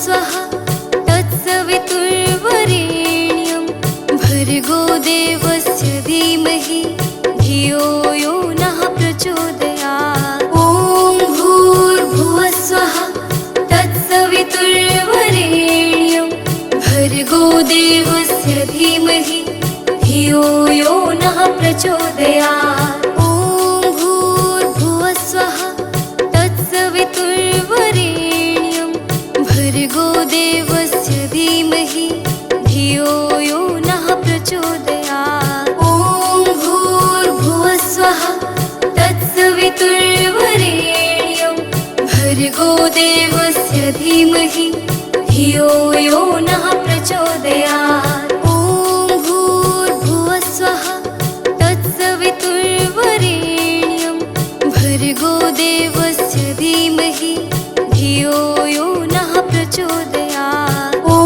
स्वः तत्सवितुर्वरेण्यं भर्गो देवस्य धीमहि धियो यो नः प्रचोदयात्। ॐ भूर्भुवः स्वः तत्सवितुर्वरेण्यं भर्गो देवस्य धीमहि धियो यो नः प्रचोदयात्। ॐ भूर्भुवः स्वः तत्सवितुर्वरेण्यं भर्गो देवस्य धीमहि धियो यो नः प्रचोदयात्। ॐ भूर्भुवः स्वः तत्सवितुर्वरेण्यं भर्गो देवस्य धीमहि धियो यो नः प्रचोदयात्। ॐ भूर्भुवः स्वः तत्सवितुर्वरेण्यं भर्गो देवस्य धीमहि धियो यो नः प्रचोदयात्। ॐ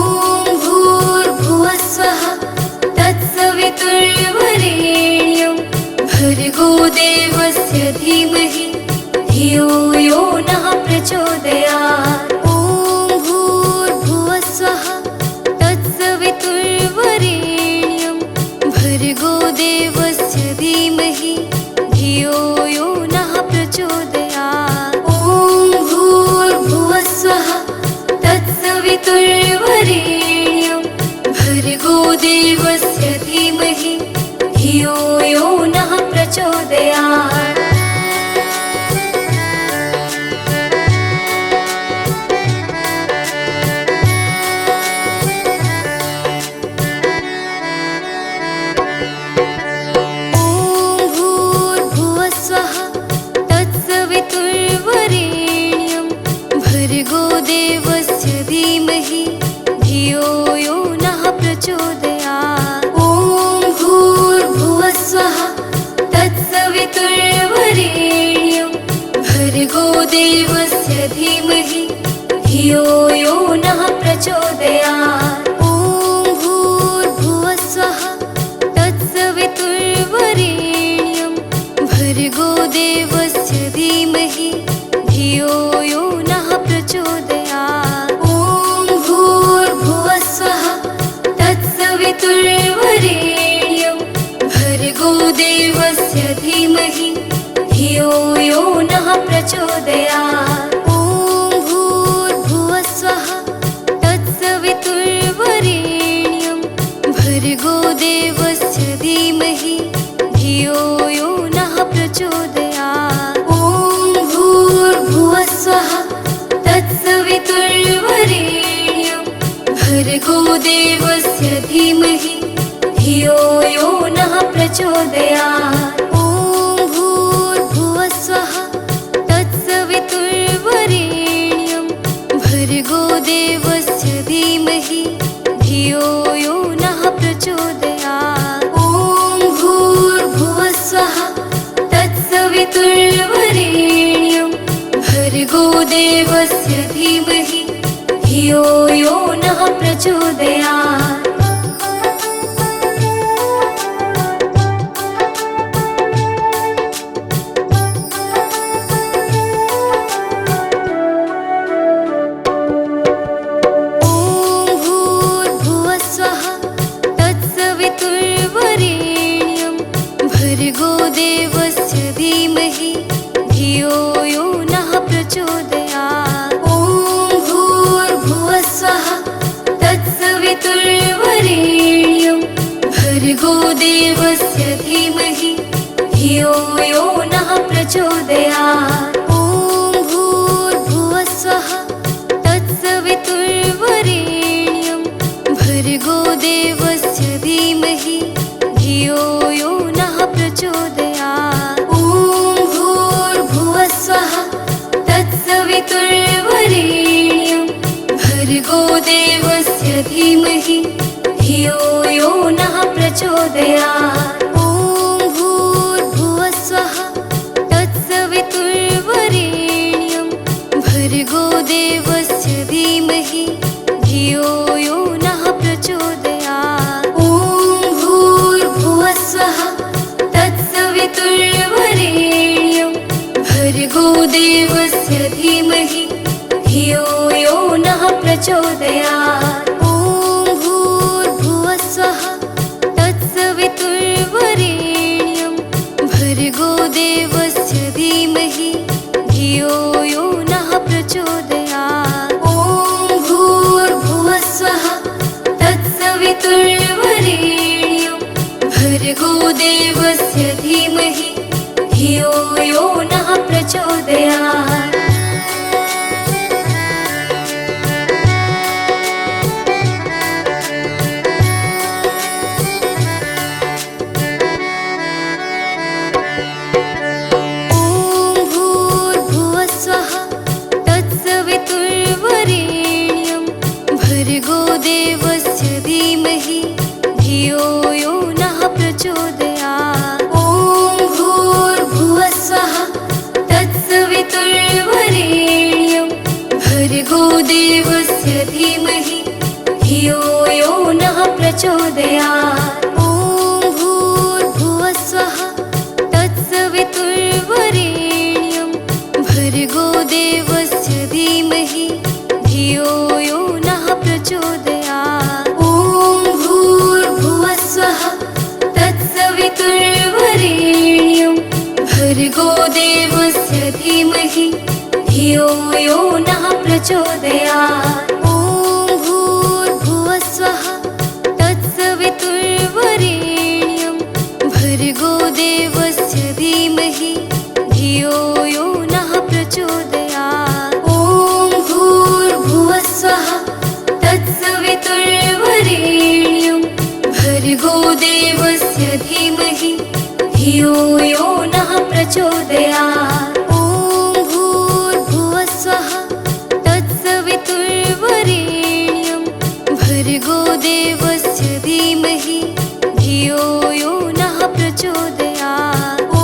भूर्भुवः स्वः तत्सवितुर्वरेण्यं भर्गो देवस्य धीमहि धियो यो नः प्रचोदयात्। ॐ भूर्भुवः स्वः तत्सवितुर्वरेण्यं भर्गो देवस्य धीमहि धियो यो नः प्रचोदयात्। ॐ भूर्भुवः स्वः तत्सवितुर्वरेण्यं भर्गो देवस्य धीमहि धियो यो नः प्रचोदयात्। भर्गो देवस्य धीमहि धियो यो नः प्रचोदयात्। ॐ भूर्भुवः स्वः तत्सवितुर्वरेण्यं भर्गो देवस्य धीमहि धियो यो नः प्रचोदयात्। ॐ भूर्भुवः स्वः तत्सवितुर्वरेण्यं भर्गो देवस्य धीमहि धियो यो नः प्रचोदयात्। ॐ भूर्भुवः स्वः तत्सवितुर्वरेण्यं भर्गो देवस्य धीमहि धियो यो नः प्रचोदयात्। ॐ भूर्भुवः स्वः तत्सवितुर्वरेण्यं भर्गो देवस्य धीमहि धियो यो नः प्रचोदयात्। ॐ भूर्भुवः स्वः तत्सवितुर्वरेण्यं भर्गो देवस्य धीमहि धियो यो नः प्रचोदयात्। ॐ भूर्भुवः स्वः तत्सवितुर्वरेण्यं भर्गो देवस्य धीमहि धियो यो नः प्रचोदयात्। ॐ भूर्भुवः स्वः तत्सवितुर्वरेण्यं भर्गो देवस्य धीमहि धियो यो नः प्रचोदयात्। ॐ भूर्भुवः स्वः तत्सवितुर्वरेण्यं भर्गो देवस्य धीमहि धियो यो नः प्रचोदयात्। ॐ भूर्भुवः स्वः तत्सवितुर्वरेण्यं भर्गो देवस्य धीमहि धियो यो नः प्रचोदयात्। ॐ भूर्भुवः स्वः तत्सवितुर्वरेण्यं भर्गो देवस्य धीमहि धियो यो नः प्रचोदयात्। ॐ भूर्भुवः स्वः तत्सवितुर्वरेण्यं भर्गो देवस्य धीमहि धियो यो नः प्रचोदयात्। ॐ भूर्भुवः स्वः तत्सवितुर्वरेण्यं भर्गो देवस्य धीमहि धियो यो नः प्रचोदयात्। ॐ भूर्भुवः स्वः तत्सवितुर्वरेण्यं भर्गो देवस्य धीमहि धियो यो नः प्रचोदयात्। प्रचोदयात्। ॐ भूर्भुवस्सुवः तत्सवितुर्वरेण्यं भर्गो देवस्य धीमहि धियो यो नः प्रचोदयात्। ॐ भूर्भुवस्सुवः तत्सवितुर्वरेण्यं भर्गो देवस्य धीमहि धियो यो नः प्रचोदयात्। भर्गो देवस्य धीमहि धियो यो नः प्रचोदयात्। ॐ भूर्भुवस्सुवः तत्सवितुर्वरेण्यं भर्गो देवस्य धीमहि धियो यो नः प्रचोदयात्। ॐ भूर्भुवस्सुवः तत्सवितुर्वरेण्यं भर्गो देवस्य धीमहि धियो यो नः प्रचोदयात्। ॐ भूर्भुवस्सुवः तत्सवितुर्वरेण्यं भर्गो देवस्य धीमहि धियो यो नः प्रचोदयात्। ॐ भूर्भुवस्सुवः तत्सवितुर्वरेण्यं भर्गो देवस्य धीमहि धियो यो नः प्रचोदयात्। ॐ भूर्भुवस्सुवः तत्सवितुर्वरेण्यं भर्गो देवस्य धीमहि धियो यो नः प्रचोदयात्। ॐ भूर्भुवस्सुवः तत्सवितुर्वरेण्यं भर्गो देवस्य धीमहि धियो यो नः प्रचोदयात्। ॐ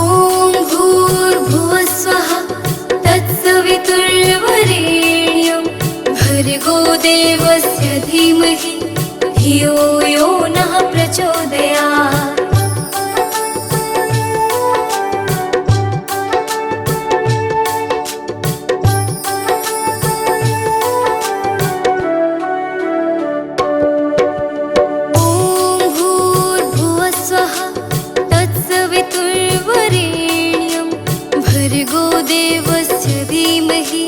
भूर्भुवस्सुवः तत्सवितुर्वरेण्यं भर्गो देवस्य धीमहि धियो यो नः प्रचोदयात्। ॐ भूर्भुवस्सुवः तत्सवितुर्वरेण्यं भर्गो देवस्य धीमहि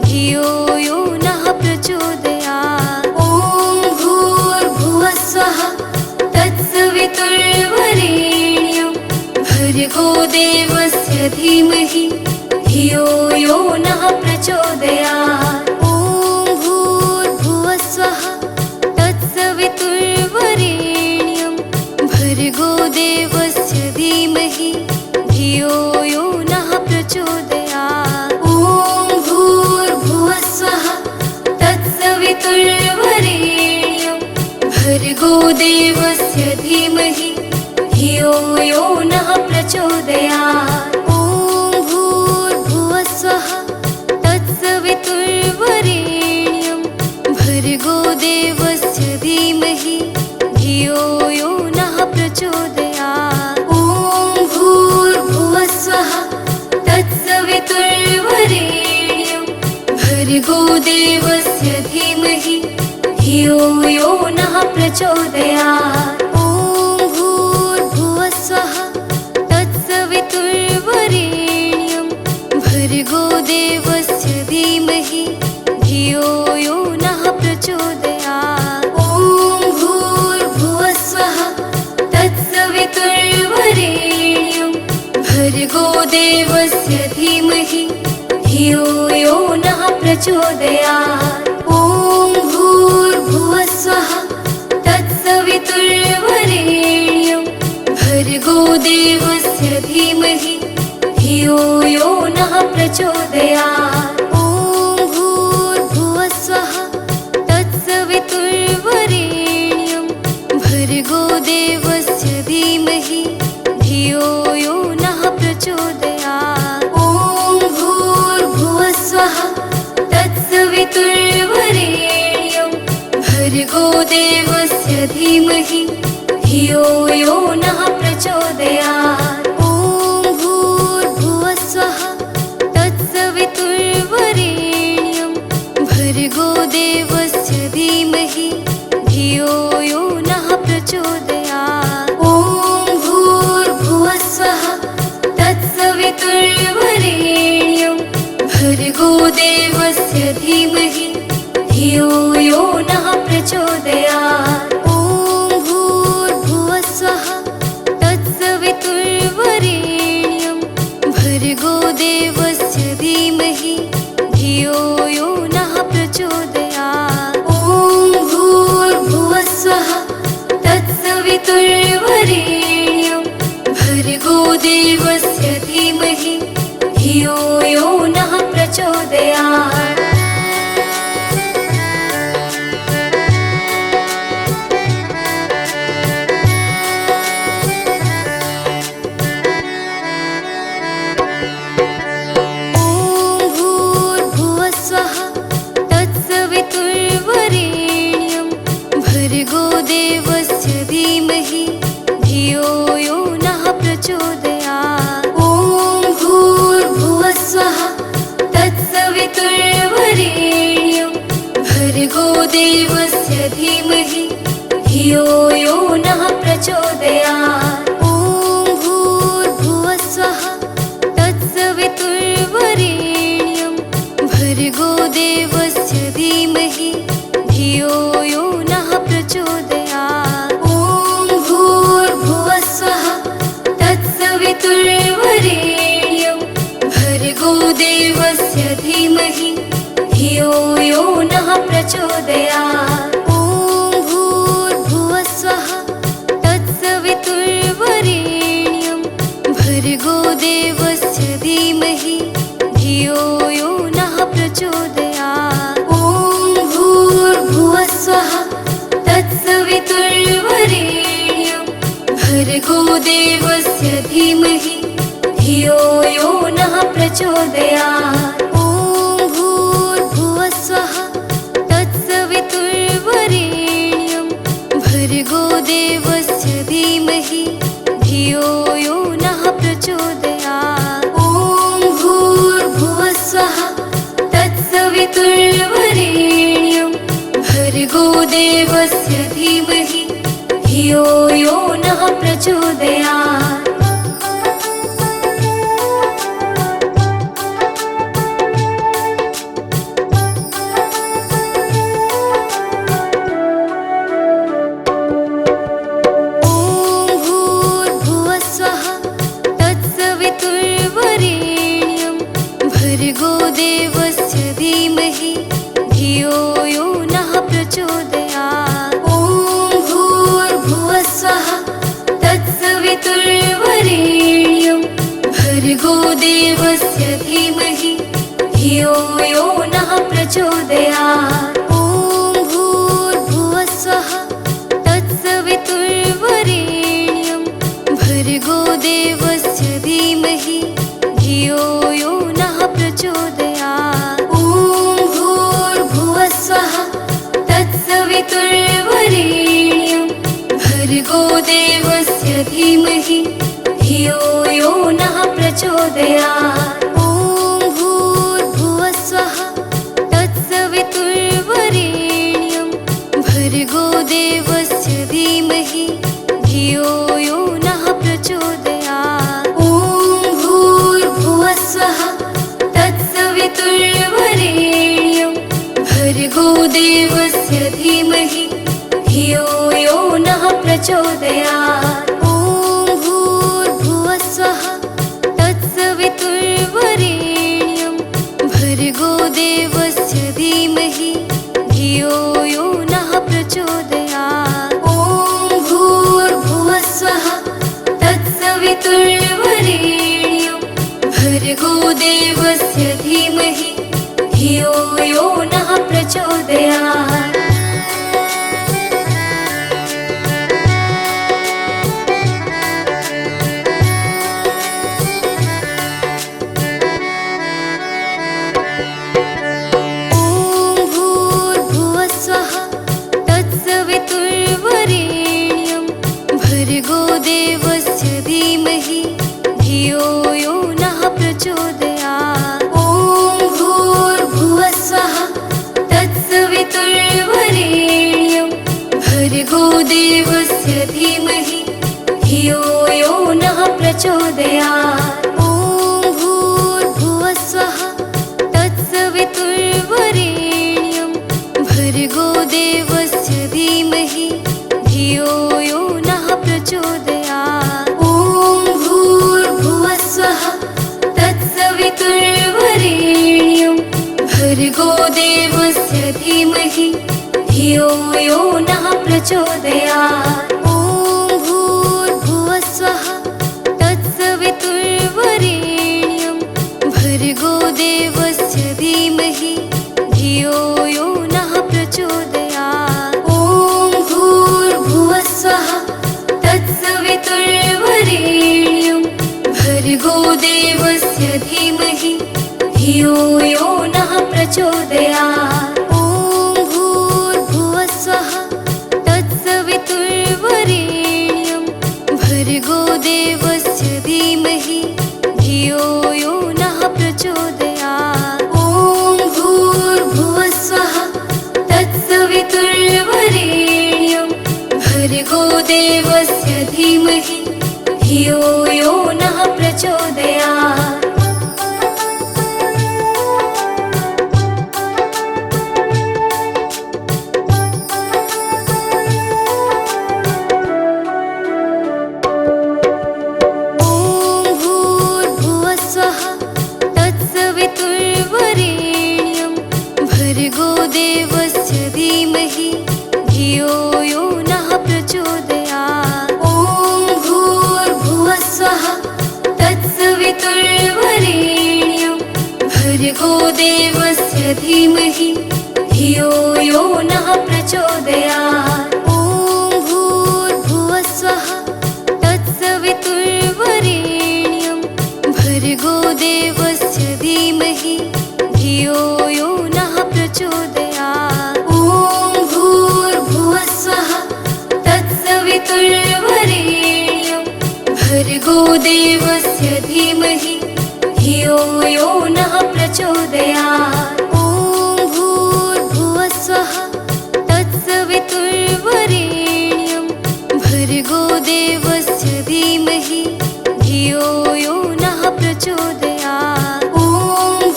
धियो यो नः प्रचोदयात्। ॐ भूर्भुवस्सुवः तत्सवितुर्वरेण्यं भर्गो देवस्य धीमहि धियो यो नः प्रचोदयात्। ॐ भूर्भुवस्सुवः तत्सवितुर्वरेण्यं भर्गो देवस्य धीमहि धियो यो नः प्रचोदयात्। ॐ भूर्भुवस्सुवः तत्सवितुर्वरेण्यं भर्गो देवस्य धीमहि धियो यो नः प्रचोदयात्। ॐ भूर्भुवस्सुवः तत्सवितुर्वरेण्यं भर्गो देवस्य धीमहि धियो यो नः प्रचोदयात्। ॐ भूर्भुवस्सुवः तत्सवितुर्वरेण्यं भर्गो देवस्य धीमहि धियो यो नः प्रचोदयात्। ॐ भूर्भुवस्सुवः तत्सवितुर्वरेण्यं भर्गो देवस्य धीमहि धियो यो नः प्रचोदयात्। ॐ भूर्भुवस्सुवः तत्सवितुर्वरेण्यं भर्गो देवस्य धीमहि धियो यो नः प्रचोदयात्। ॐ भूर्भुवस्सुवः तत्सवितुर्वरेण्यं भर्गो देवस्य धीमहि धियो यो नः प्रचोदयात्। ॐ भूर्भुवस्सुवः तत्सवितुर्वरेण्यं भर्गो देवस्य धीमहि धियो यो नः प्रचोदयात्। ॐ भूर्भुवस्सुवः तत्सवितुर्वरेण्यं भर्गो देवस्य धीमहि धियो यो नः प्रचोदयात्। ॐ भूर्भुवस्सुवः तत्सवितुर्वरेण्यं भर्गो देवस्य देवस्य धीमहि धियो यो नः प्रचोदयात्। ॐ भूर्भुवस्सुवः तत्सवितुर्वरेण्यं भर्गो देवस्य धीमहि धियो यो नः प्रचोदयात्। भर्गो देवस्य धीमहि धियो यो नः प्रचोदयात्। ॐ भूर्भुवस्सुवः तत्सवितुर्वरेण्यं भर्गो देवस्य धीमहि धियो यो नः प्रचोदयात्। ॐ भूर्भुवस्सुवः तत्सवितुर्वरेण्यं भर्गो देवस्य धीमहि धियो यो नः प्रचोदयात्। ॐ भूर्भुवस्सुवः तत्सवितुर्वरेण्यं भर्गो देवस्य धीमहि धियो यो नः प्रचोदयात्। ॐ भूर्भुवस्सुवः तत्सवितुर्वरेण्यं भर्गो देवस्य धीमहि धियो यो नः प्रचोदयात्। ॐ भूर्भुवस्सुवः तत्सवितुर्वरेण्यं भर्गो देवस्य धीमहि धियो यो नः प्रचोदयात्। ॐ भूर्भुवस्सुवः तत्सवितुर्वरेण्यं भर्गो देवस्य धीमहि धियो यो नः प्रचोदयात्। ॐ भूर्भुवस्सुवः तत्सवितुर्वरेण्यं भर्गो देवस्य धीमहि धियो यो नः प्रचोदयात्। भर्गो देवस्य धीमहि धियो यो नः प्रचोदयात्। ॐ भूर्भुवस्सुवः तत्सवितुर्वरेण्यं भर्गो देवस्य धीमहि धियो यो नः प्रचोदयात्। ॐ भूर्भुवस्सुवः तत्सवितुर्वरेण्यं भर्गो देवस्य धीमहि धियो यो नः प्रचोदयात्। ॐ भूर्भुवस्सुवः तत्सवितुर्वरेण्यं भर्गो देवस्य धीमहि धियो यो नः प्रचोदयात्। ॐ भूर्भुवस्सुवः तत्सवितुर्वरेण्यं भर्गो देवस्य धीमहि धियो यो नः प्रचोदयात्। ॐ भूर्भुवस्सुवः तत्सवितुर्वरेण्यं भर्गो देवस्य धीमहि धियो यो नः प्रचोदयात्। ॐ भूर्भुवस्सुवः तत्सवितुर्वरेण्यं भर्गो देवस्य धीमहि धियो यो नः प्रचोदयात्। ॐ भूर्भुवस्सुवः तत्सवितुर्वरेण्यं भर्गो देवस्य धीमहि धियो यो नः प्रचोदयात्। भर्गो देवस्य धीमहि धियो यो नः प्रचोदयात्। ॐ भूर्भुवस्सुवः तत्सवितुर्वरेण्यं भर्गो देवस्य धीमहि धियो यो नः प्रचोदयात्। ॐ भूर्भुवस्सुवः तत्सवितुर्वरेण्यं भर्गो देवस्य धीमहि धियो यो नः प्रचोदयात्। ॐ भूर्भुवस्सुवः तत्सवितुर्वरेण्यं भर्गो देवस्य धीमहि धियो यो नः प्रचोदयात्। ॐ भूर्भुवस्वः तत्सवितुर्वरेण्यं भर्गो देवस्य धीमहि धियो यो नः प्रचोदयात्। ॐ भूर्भुवस्वः तत्सवितुर्वरेण्यं भर्गो देवस्य धीमहि धियो यो नः प्रचोदयात्। ॐ भूर्भुवस्वः तत्सवितुर्वरेण्यं भर्गो देवस्य धीमहि धियो यो नः प्रचोदयात्। ॐ भूर्भुवस्वः तत्सवितुर्वरेण्यं भर्गो देवस्य धीमहि धियो यो नः प्रचोदयात्। भर्गो देवस्य धीमहि धियो यो नः प्रचोदयात्। ॐ भूर्भुवस्वः तत्सवितुर्वरेण्यं भर्गो देवस्य धीमहि धियो यो नः प्रचोदयात्। ॐ भूर्भुवस्वः तत्सवितुर्वरेण्यं भर्गो देवस्य धीमहि धियो यो नः प्रचोदयात्। ॐ भूर्भुवस्वः तत्सवितुर्वरेण्यं भर्गो देवस्य धीमहि धियो यो नः प्रचोदयात्। ॐ भूर्भुवस्वः तत्सवितुर्वरेण्यं भर्गो देवस्य धीमहि धियो यो नः प्रचोदयात्। ॐ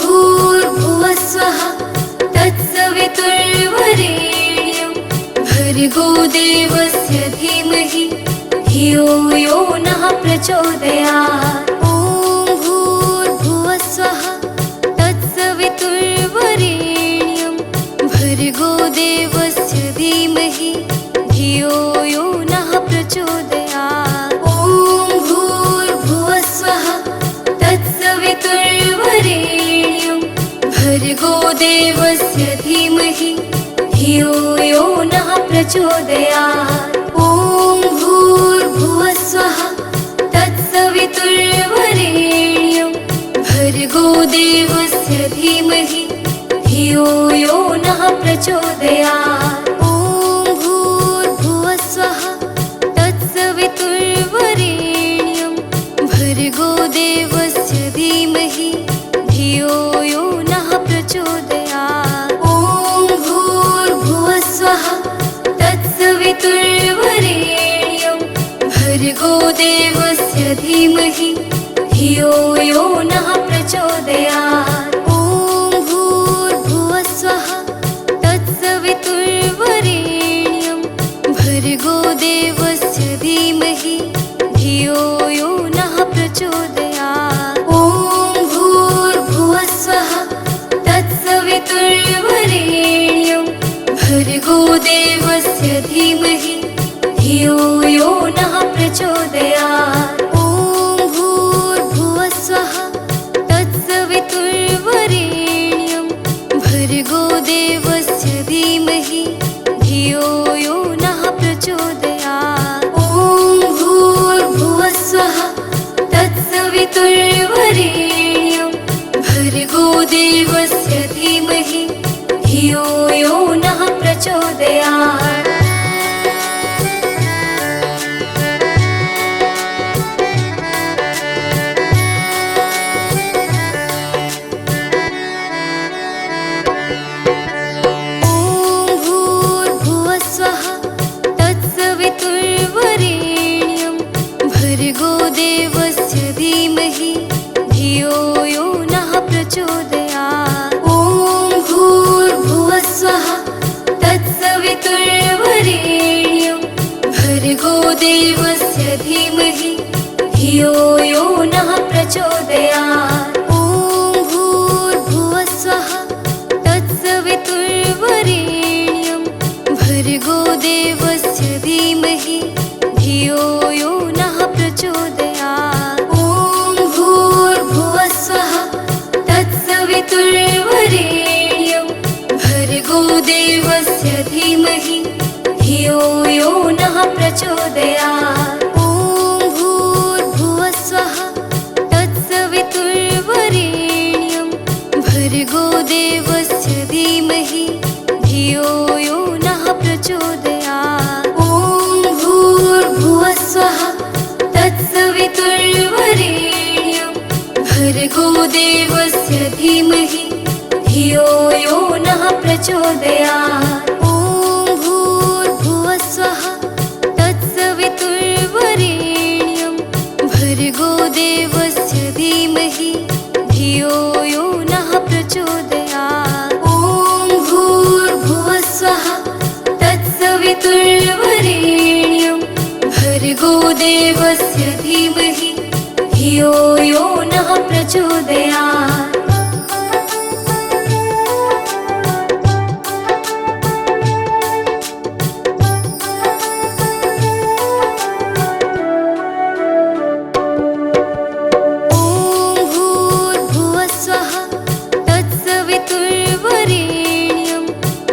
भूर्भुवस्वः तत्सवितुर्वरेण्यं भर्गो देवस्य धीमहि धियो यो नः प्रचोदयात्। ॐ भूर्भुवस्वः तत्सवितुर्वरेण्यं भर्गो देवस्य धीमहि धियो यो नः प्रचोदयात्। ॐ भूर्भुवस्वः तत्सवितुर्वरेण्यं भर्गो देवस्य धीमहि धियो यो नः प्रचोदयात्। ॐ भूर्भुवस्वः तत्सवितुर्वरेण्यं भर्गो देवस्य धीमहि धियो यो नः प्रचोदयात्। ॐ भूर्भुवस्वः तत्सवितुर्वरेण्यं भर्गो देवस्य धीमहि धियो यो नः प्रचोदयात्। ॐ भूर्भुवस्वः तत्सवितुर्वरेण्यं भर्गो देवस्य धीमहि धियो यो नः प्रचोदयात्। ॐ भूर्भुवस्वः तत्सवितुर्वरेण्यं भर्गो देवस्य धीमहि धियो यो नः प्रचोदयात्। ॐ भूर्भुवस्वः तत्सवितुर्वरेण्यं भर्गो देवस्य धीमहि धियो यो नः प्रचोदयात्। ॐ भूर्भुवस्वः तत्सवितुर्वरेण्यं भर्गो देवस्य धीमहि धियो यो नः प्रचोदयात्। ॐ भूर्भुवस्वः तत्सवितुर्वरेण्यं भर्गो देवस्य धीमहि धियो यो नः प्रचोदयात्। भर्गो देवस्य धीमहि धियो यो नः प्रचोदयात्। ॐ भूर्भुवस्वः तत्सवितुर्वरेण्यं भर्गो देवस्य धीमहि धियो यो नः प्रचोदयात्। ॐ भूर्भुवस्वः तत्सवितुर्वरेण्यं वरेण्यं भर्गो देवस्य धीमहि धियो यो नः प्रचोदयात्। ॐ भूर्भुवः स्वः तत्सवितुर्वरेण्यं भर्गो देवस्य धीमहि धियो यो नः प्रचोदयात्। ॐ भूर्भुवः स्वः तत्सवितुर्वरेण्यं भर्गो देवस्य धीमहि धियो यो नः प्रचोदयात्। ॐ भूर्भुवः स्वः तत्सवितुर्वरेण्यं भर्गो देवस्य धीमहि धियो यो नः प्रचोदयात्। ॐ भूर्भुवः स्वः तत्सवितुर्वरेण्यं भर्गो देवस्य धीमहि धियो यो नः प्रचोदयात्।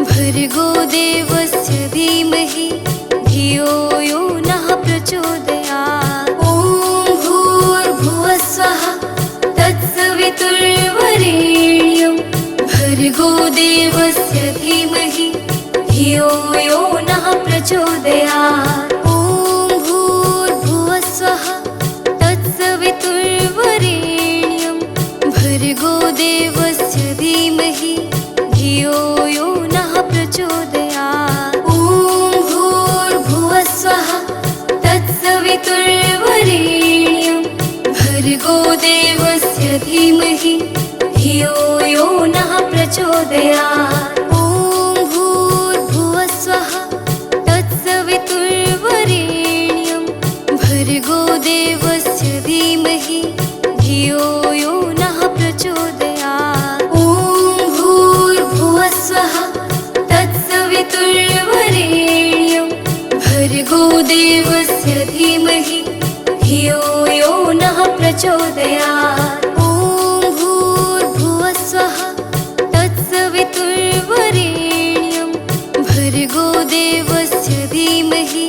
भर्गो देवस्य धीमहि धियो यो नः प्रचोदयात्। ॐ भूर्भुवः स्वः तत्सवितुर्वरेण्यं भर्गो देवस्य धीमहि धियो यो नः प्रचोदयात्। ॐ भूर्भुवः स्वः तत्सवितुर्वरेण्यं भर्गो देवस्य धीमहि धियो यो नः प्रचोदयात्। ॐ भूर्भुवः स्वः तत्सवितुर्वरेण्यं भर्गो देवस्य धीमहि धियो यो नः प्रचोदयात्। ॐ भूर्भुवः स्वः तत्सवितुर्वरेण्यं भर्गो देवस्य धीमहि धियो यो नः प्रचोदयात्। ॐ भूर्भुवः स्वः तत्सवितुर्वरेण्यं भर्गो देवस्य धीमहि धियो यो नः प्रचोदयात्। ॐ भूर्भुवः स्वः तत्सवितुर्वरेण्यं भर्गो देवस्य धीमहि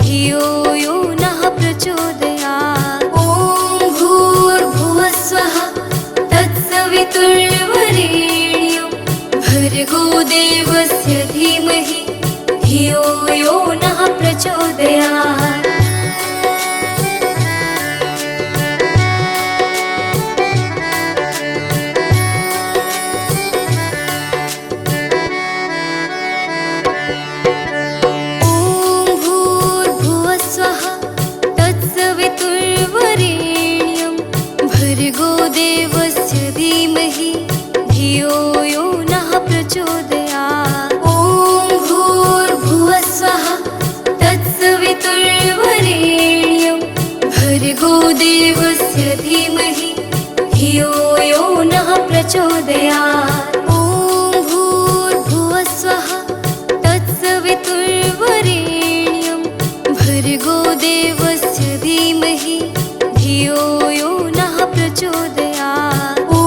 धियो यो नः प्रचोदयात्। ॐ भूर्भुवः स्वः तत्सवितुर्वरेण्यं भर्गो देवस्य धीमहि धियो यो नः प्रचोदयात्। ॐ भूर्भुवः स्वः तत्सवितुर्वरेण्यं भर्गो देवस्य धीमहि धियो यो नः प्रचोदयात्। ॐ भूर्भुवः स्वः तत्सवितुर्वरेण्यं भर्गो देवस्य धीमहि धियो यो नः प्रचोदयात्। ॐ भूर्भुवः स्वः तत्सवितुर्वरेण्यं भर्गो देवस्य धीमहि धियो यो नः प्रचोदयात्। ॐ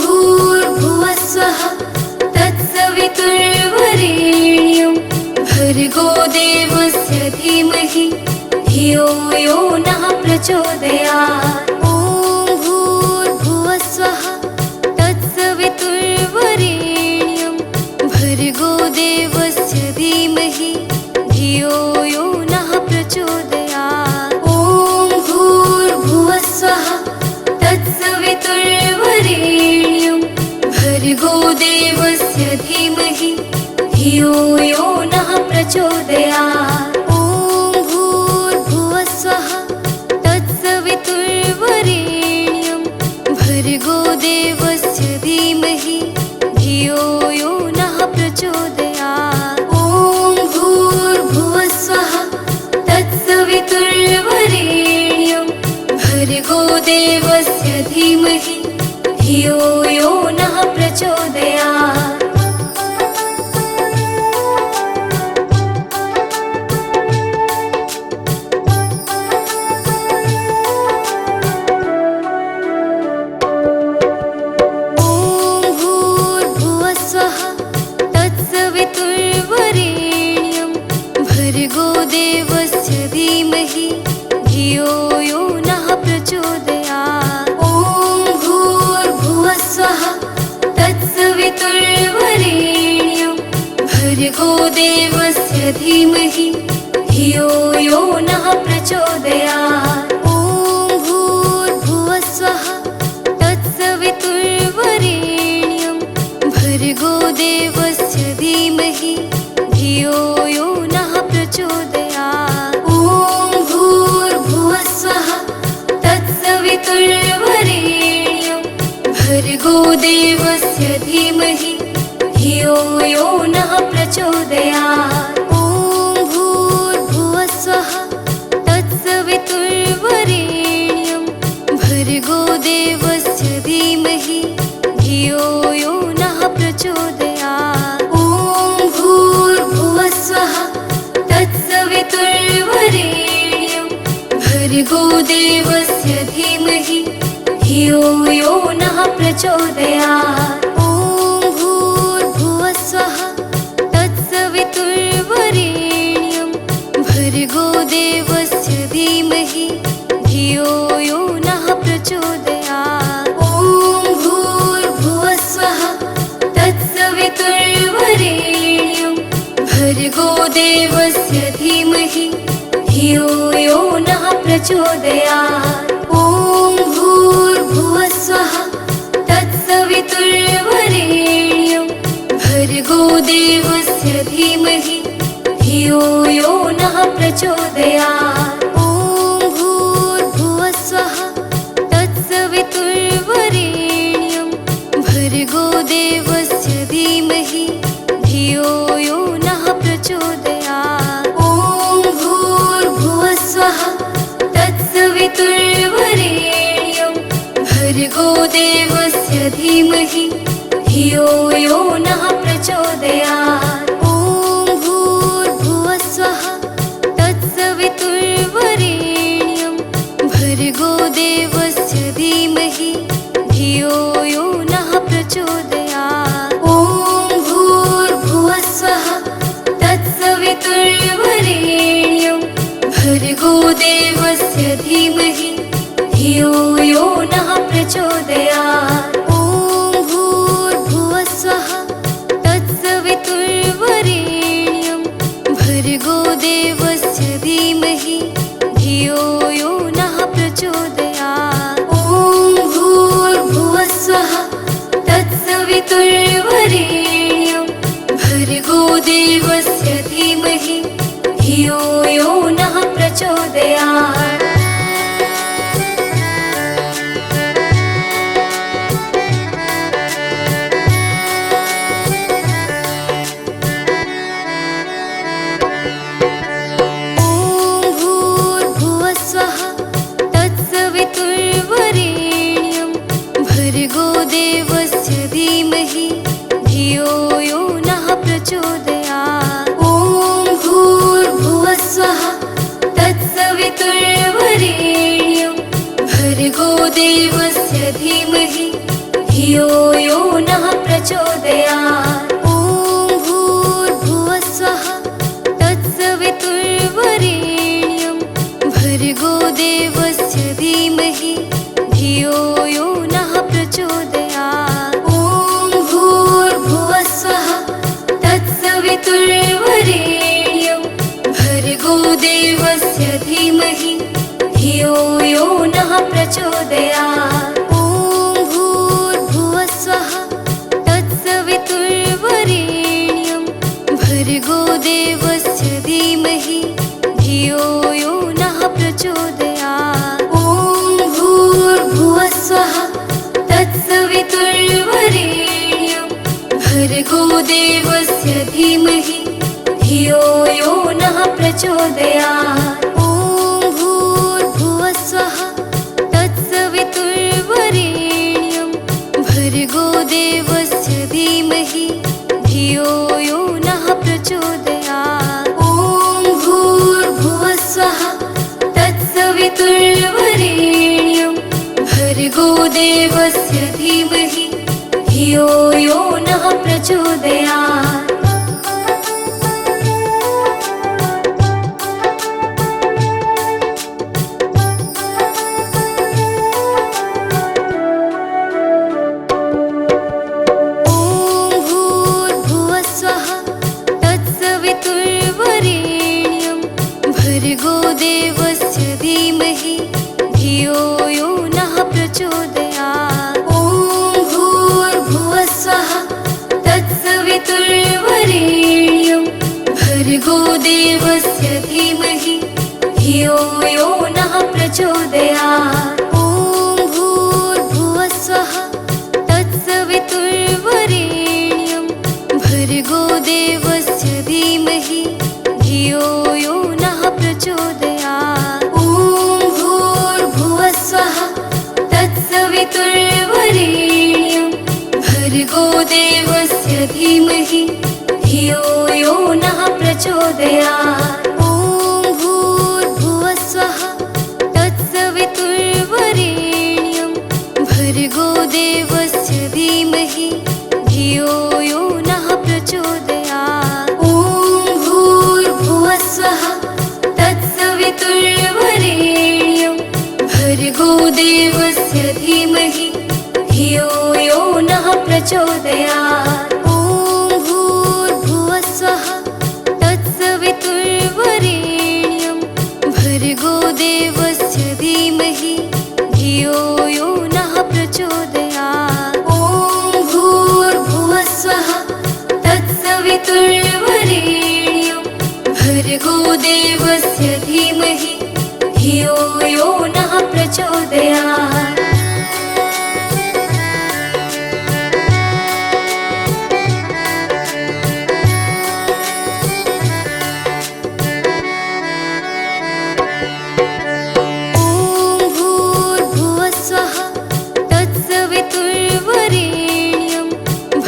भूर्भुवः स्वः तत्सवितुर्वरेण्यं भर्गो देवस्य धीमहि धियो यो नः प्रचोदयात्। ॐ भूर्भुवः स्वः तत्सवितुर्वरेण्यं भर्गो देवस्य धीमहि धियो यो नः प्रचोदयात्। ॐ भूर्भुवः स्वः तत्सवितुर्वरेण्यं भर्गो देवस्य धीमहि धियो यो नः प्रचोदयात्। ॐ भूर्भुवः स्वः तत्सवितुर्वरेण्यं भर्गो देवस्य धीमहि धियो यो नः प्रचोदयात्। ॐ भूर्भुवः स्वः तत्सवितुर्वरेण्यं भर्गो देवस्य धीमहि धियो यो नः प्रचोदयात्। ॐ तत्सवितुर्वरेण्यं भर्गो देवस्य धीमहि धियो यो नः प्रचोदयात्। ॐ भूर्भुवस्वः तत्सवितुर्वरेण्यं भर्गो देवस्य धीमहि धियो यो नः प्रचोदयात्। ॐ भूर्भुवस्वः तत्सवितुर्वरेण्यं भर्गो देवस्य धीमहि धियो यो नः प्रचोदयात्। ॐ भूर्भुवस्वः तत्सवितुर्वरेण्यं भर्गो देवस्य धीमहि धियो यो नः प्रचोदयात्। ॐ भूर्भुवस्वः तत्सवितुर्वरेण्यं भर्गो देवस्य धीमहि धियो यो नः प्रचोदयात्। ॐ भूर्भुवस्वः तत्सवितुर्वरेण्यं भर्गो देवस्य धीमहि धियो यो नः प्रचोदयात्। ॐ भूर्भुवस्वः तत्सवितुर्वरेण्यं भर्गो देवस्य धीमहि धियो यो नः प्रचोदयात्। ॐ भूर्भुवस्वः तत्सवितुर्वरेण्यं भर्गो देवस्य धीमहि धियो यो नः प्रचोदयात्। ॐ भूर्भुवस्वः तत्सवितुर्वरेण्यं भर्गो देवस्य धीमहि धियो यो नः प्रचोदयात्। ॐ भूर्भुवस्वः तत्सवितुर्वरेण्यं भर्गो देवस्य धीमहि धियो यो नः प्रचोदयात्। ॐ भूर्भुवस्वः तत्सवितुर्वरेण्यं भर्गो देवस्य धीमहि धियो यो नः प्रचोदयात्। ॐ भूर्भुवस्वः तत्सवितुर्वरेण्यं भर्गो देवस्य धीमहि धियो यो नः प्रचोदयात्। ॐ भूर्भुवस्वः तत्सवितुर्वरेण्यं भर्गो देवस्य धीमहि धियो यो नः प्रचोदयात्। ॐ भूर्भुवस्वः तत्सवितुर्वरेण्यं भर्गो देवस्य धीमहि धियो यो नः प्रचोदयात्। भर्गो देवस्य धीमहि धियो यो नः प्रचोदयात्। ॐ भूर्भुवस्वः तत्सवितुर्वरेण्यं भर्गो देवस्य धीमहि धियो यो नः प्रचोदयात्। ॐ भूर्भुवस्वः तत्सवितुर्वरेण्यं भर्गो देवस्य धीमहि धियो यो नः प्रचोदयात्। ॐ भूर्भुवस्वः तत्सवितुर्वरेण्यं भर्गो देवस्य धीमहि धियो यो नः प्रचोदयात्। ॐ भूर्भुवस्वः तत्सवितुर्वरेण्यं भर्गो देवस्य धीमहि धियो यो नः प्रचोदयात्। ॐ भूर्भुवस्वः तत्सवितुर्वरेण्यं भर्गो देवस्य धीमहि धियो यो नः प्रचोदयात्। ॐ भूर्भुवस्वः तत्सवितुर्वरेण्यं भर्गो देवस्य धीमहि धियो यो नः प्रचोदयात्। ॐ भूर्भुवस्वः तत्सवितुर्वरेण्यं भर्गो देवस्य धीमहि धियो यो नः प्रचोदयात्। ॐ धियो यो नः प्रचोदयात्। ॐ भूर्भुवः स्वः तत्सवितुर्वरेण्यं भर्गो देवस्य धीमहि धियो यो नः प्रचोदयात्। ॐ भूर्भुवः स्वः तत्सवितुर्वरेण्यं भर्गो देवस्य धीमहि धियो यो नः प्रचोदयात्। ॐ भूर्भुवः स्वः तत्सवितुर्वरेण्यं भर्गो देवस्य धीमहि धियो यो नः प्रचोदयात्। ॐ भूर्भुवः स्वः तत्सवितुर्वरेण्यं भर्गो देवस्य धीमहि धियो यो नः प्रचोदयात्। ॐ भूर्भुवः स्वः तत्सवितुर्वरेण्यं भर्गो देवस्य धीमहि धियो यो नः प्रचोदयात्। ॐ भूर्भुवः स्वः तत्सवितुर्वरेण्यं भर्गो देवस्य धीमहि धियो यो नः प्रचोदयात्।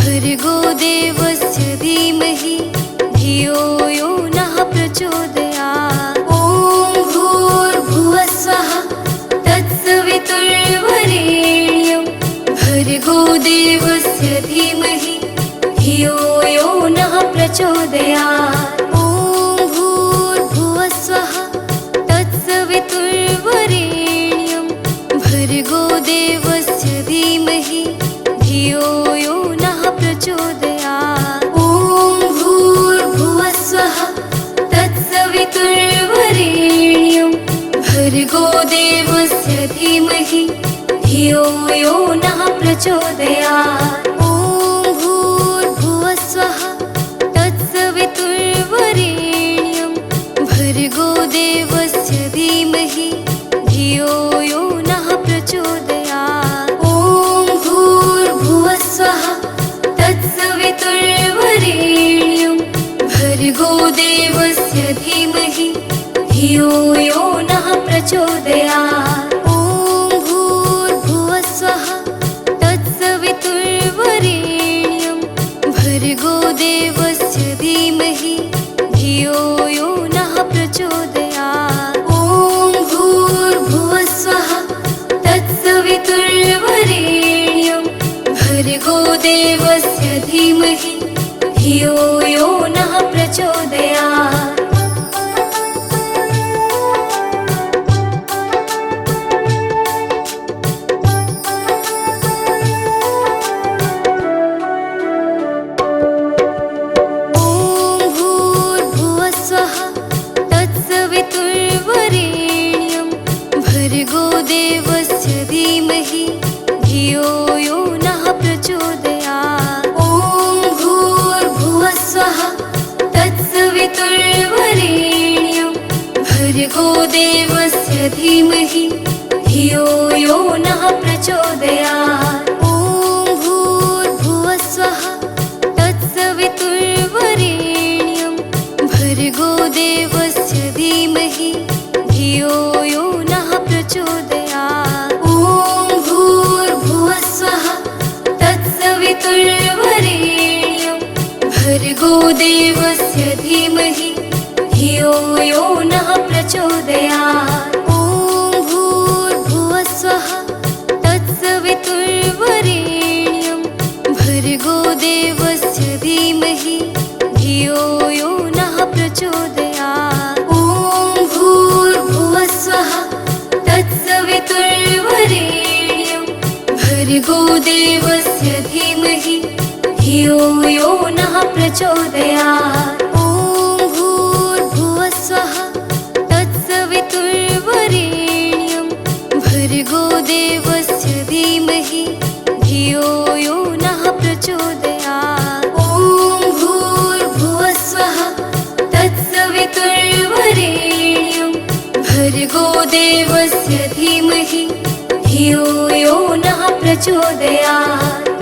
भर्गो देवस्य धीमहि धियो यो नः प्रचोदयात्। ॐ भूर्भुवः स्वः तत्सवितुर्वरेण्यं भर्गो देवस्य धीमहि धियो यो नः प्रचोदयात्। ॐ भूर्भुवः स्वः तत्सवितुर्वरेण्यं भर्गो देवस्य धीमहि धियो यो नः प्रचोदयात्। ॐ भूर्भुवः स्वः तत्सवितुर्वरेण्यं भर्गो देवस्य धीमहि धियो यो नः प्रचोदयात्। ॐ भूर्भुवः स्वः तत्सवितुर्वरेण्यं भर्गो देवस्य धीमहि धियो यो नः प्रचोदयात्। ॐ भूर्भुवः स्वः तत्सवितुर्वरेण्यं भर्गो देवस्य धीमहि धियो यो नः प्रचोदयात्। ॐ भूर्भुवः स्वः तत्सवितुर्वरेण्यं भर्गो देवस्य धीमहि धियो यो नः प्रचोदयात्। ॐ भूर्भुवः स्वः तत्सवितुर्वरेण्यं भर्गो देवस्य धीमहि धियो यो नः प्रचोदयात्। ॐ भूर्भुवः स्वः तत्सवितुर्वरेण्यं भर्गो देवस्य धीमहि धियो यो नः प्रचोदयात्। ॐ भूर्भुवः स्वः तत्सवितुर्वरेण्यं भर्गो देवस्य धीमहि धियो यो नः प्रचोदयात्। ॐ भूर्भुवः स्वः तत्सवितुर्वरेण्यं भर्गो देवस्य धीमहि धियो यो नः प्रचोदयात्। ॐ भूर्भुवः स्वः तत्सवितुर्वरेण्यं भर्गो देवस्य धीमहि धियो यो नः प्रचोदयात्। ॐ भूर्भुवः स्वः तत्सवितुर्वरेण्यं भर्गो देवस्य धीमहि धियो यो नः प्रचोदयात्। ॐ भूर्भुवः स्वः तत्सवितुर्वरेण्यं भर्गो देवस्य धीमहि धियो यो नः प्रचोदयात्। ॐ भूर्भुवः स्वः तत्सवितुर्वरेण्यं भर्गो देवस्य धीमहि धियो यो नः प्रचोदयात्। ॐ भूर्भुवः स्वः तत्सवितुर्वरेण्यं भर्गो देवस्य धीमहि धियो यो नः प्रचोदयात्।